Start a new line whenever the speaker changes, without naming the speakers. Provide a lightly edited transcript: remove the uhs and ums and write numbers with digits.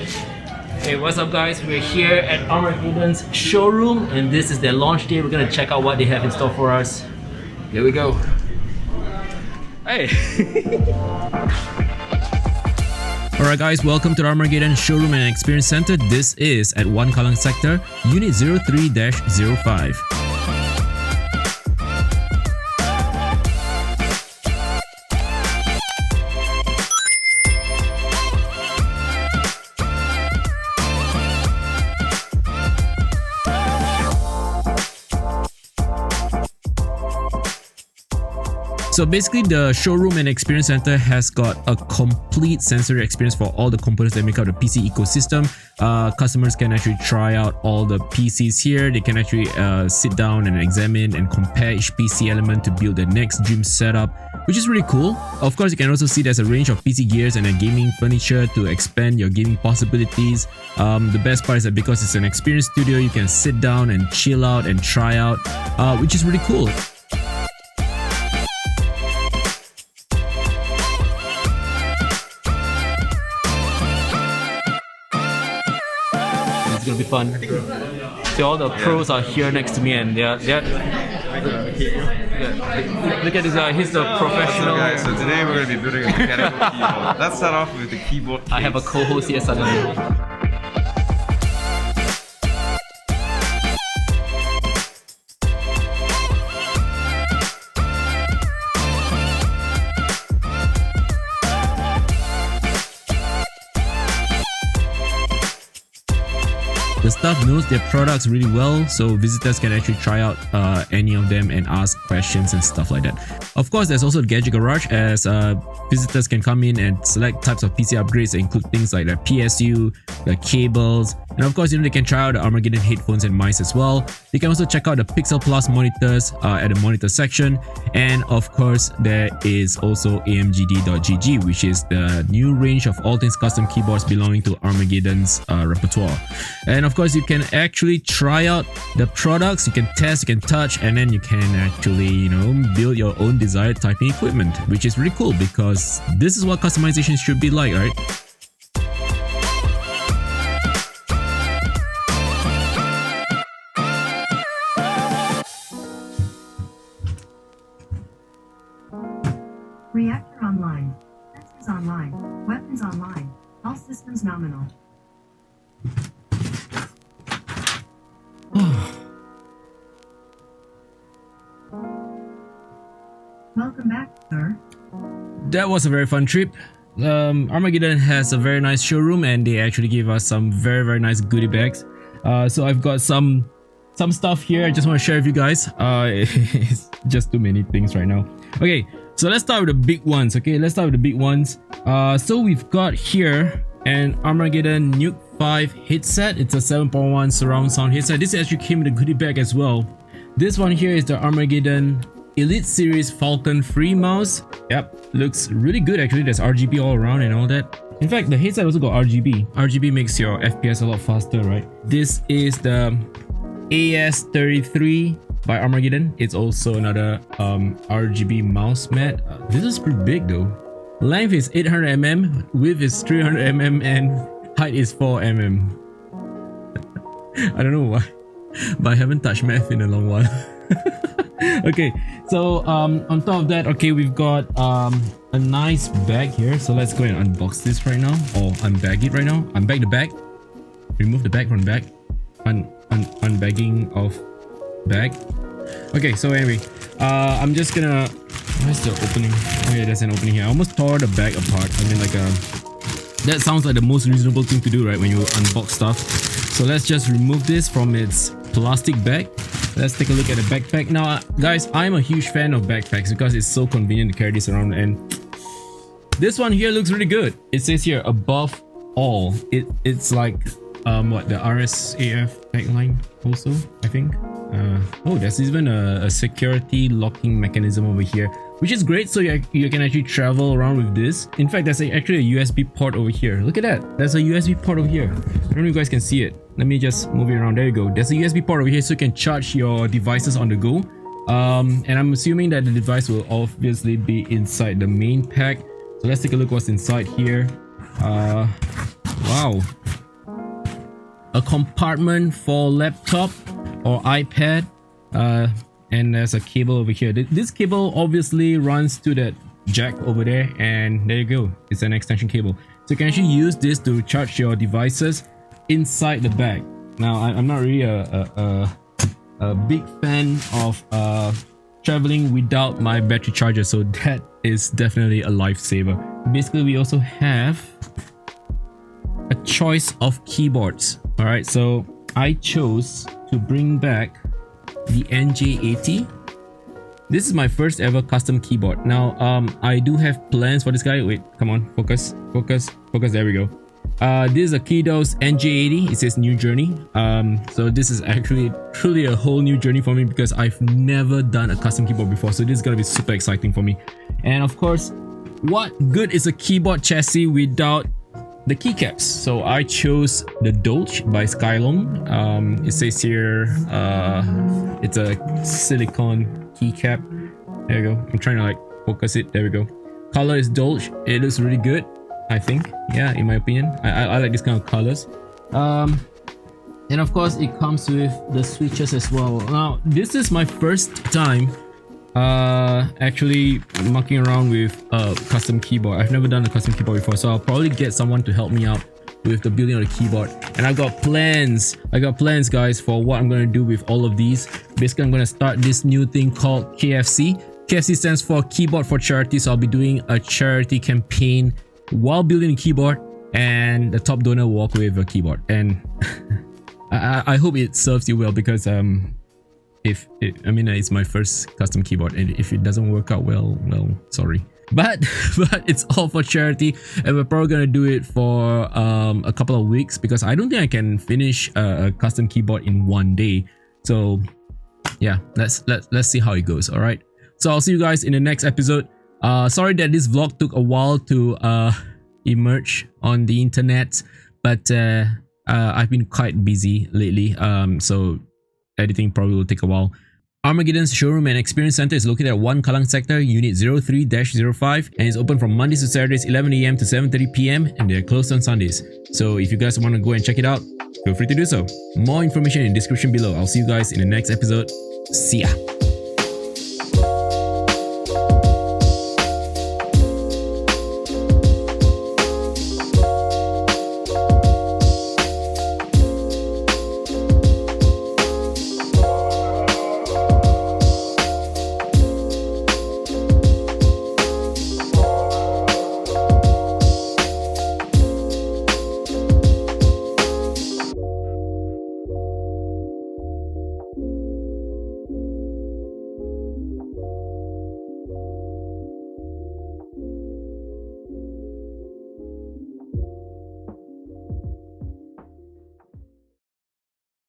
Hey, what's up guys? We're here at Armaggeddon'S showroom and this is their launch day. We're gonna check out what they have in store for us. Here we go. Hey! Alright guys, welcome to the Armageddon Showroom and Experience Center. This is at 1 Kallang Sector, Unit 03-05. So basically the showroom and experience center has got a complete sensory experience for all the components that make up the PC ecosystem. Customers can actually try out all the PCs here. They can actually sit down and examine and compare each PC element to build the next dream setup, which is really cool. Of course, you can also see there's a range of PC gears and a gaming furniture to expand your gaming possibilities. The best part is that because it's an experience studio, you can sit down and chill out and try out, which is really cool. It's gonna be fun. So all the pros are here next to me, and they're look at this guy. He's the professional.
Okay, so today we're gonna be building a mechanical keyboard. Let's start off with the keyboard case.
I have a co-host here suddenly. The staff knows their products really well, so visitors can actually try out any of them and ask questions and stuff like that. Of course, there's also the Gadget Garage, as visitors can come in and select types of PC upgrades that include things like the PSU, the cables, and of course, they can try out the Armageddon headphones and mice as well. They can also check out the Pixel Plus monitors at the monitor section, and of course, there is also Amgd.gg, which is the new range of all things custom keyboards belonging to Armageddon's repertoire. And of course, you can actually try out the products, you can test, you can touch, and then you can actually, build your own desired typing equipment, which is really cool because this is what customization should be like, right?
Reactor online. Sensors online. Weapons online. All systems nominal. Welcome back, sir.
That was a very fun trip. Armageddon has a very nice showroom and they actually gave us some very nice goodie bags. So I've got some stuff here I just want to share with you guys. It's just too many things right now. Okay, so let's start with the big ones. So we've got here an Armageddon Nuke 5 headset. It's a 7.1 surround sound headset. This actually came in the goodie bag as well. This one here is the Armageddon Elite Series Falcon Free mouse. Yep, looks really good actually. There's RGB all around and all that. In fact, the headset also got RGB. RGB makes your FPS a lot faster, right? This is the AS33 by Armageddon. It's also another RGB mouse mat. This is pretty big though. Length is 800mm, width is 300mm, and height is 4mm. I don't know why, but I haven't touched math in a long while. Okay, so on top of that, okay, we've got a nice bag here. So let's go and unbox this right now, or unbag it right now. Unbag the bag, remove the bag from the bag, unbagging of bag. Okay, so anyway, I'm just gonna, where's the opening? Okay, there's an opening here. I almost tore the bag apart. I mean, like that sounds like the most reasonable thing to do, right, when you unbox stuff. So let's just remove this from its plastic bag. Let's take a look at the backpack. Now guys, I'm a huge fan of backpacks because it's so convenient to carry this around, and this one here looks really good. It says here, above all. It's like what, the RSAF tagline also, I think. Oh, there's even a security locking mechanism over here, which is great. So you can actually travel around with this. In fact, there's actually a USB port over here. Look at that. There's a USB port over here. I don't know if you guys can see it. Let me just move it around. There you go. There's a USB port over here so you can charge your devices on the go. And I'm assuming that the device will obviously be inside the main pack. So let's take a look what's inside here. Wow. a compartment for laptop or iPad, and there's a cable over here. This cable obviously runs to that jack over there, and there you go, it's an extension cable. So you can actually use this to charge your devices inside the bag. Now I'm not really a big fan of traveling without my battery charger, so that is definitely a lifesaver. Basically, we also have a choice of keyboards. All right, so I chose to bring back the NJ80. This is my first ever custom keyboard. Now I do have plans for this guy. Wait, come on, focus. There we go. This is a Kido's NJ80. It says new journey. So this is actually truly a whole new journey for me because I've never done a custom keyboard before, so this is gonna be super exciting for me. And of course, what good is a keyboard chassis without the keycaps? So I chose the Dolce by Skylong. It says here it's a silicone keycap. There you go. I'm trying to like focus it. There we go. Color is Dolce. It looks really good, I think. Yeah, in my opinion, I like this kind of colors. And of course it comes with the switches as well. Now this is my first time actually mucking around with a custom keyboard. I've never done a custom keyboard before, so I'll probably get someone to help me out with the building of the keyboard. And I got plans guys for what I'm going to do with all of these. Basically, I'm going to start this new thing called KFC. KFC stands for Keyboard for Charity, so I'll be doing a charity campaign while building a keyboard, and the top donor will walk away with a keyboard. And I hope it serves you well, because it's my first custom keyboard, and if it doesn't work out well, sorry. But it's all for charity, and we're probably gonna do it for a couple of weeks, because I don't think I can finish a custom keyboard in one day. So yeah, let's see how it goes. All right, so I'll see you guys in the next episode. Sorry that this vlog took a while to emerge on the internet, but I've been quite busy lately, so editing probably will take a while. Armaggeddon's Showroom and Experience Center is located at 1 Kallang Sector, Unit 03-05, and is open from Mondays to Saturdays 11 AM to 7:30 PM, and they are closed on Sundays. So if you guys want to go and check it out, feel free to do so. More information in the description below. I'll see you guys in the next episode. See ya!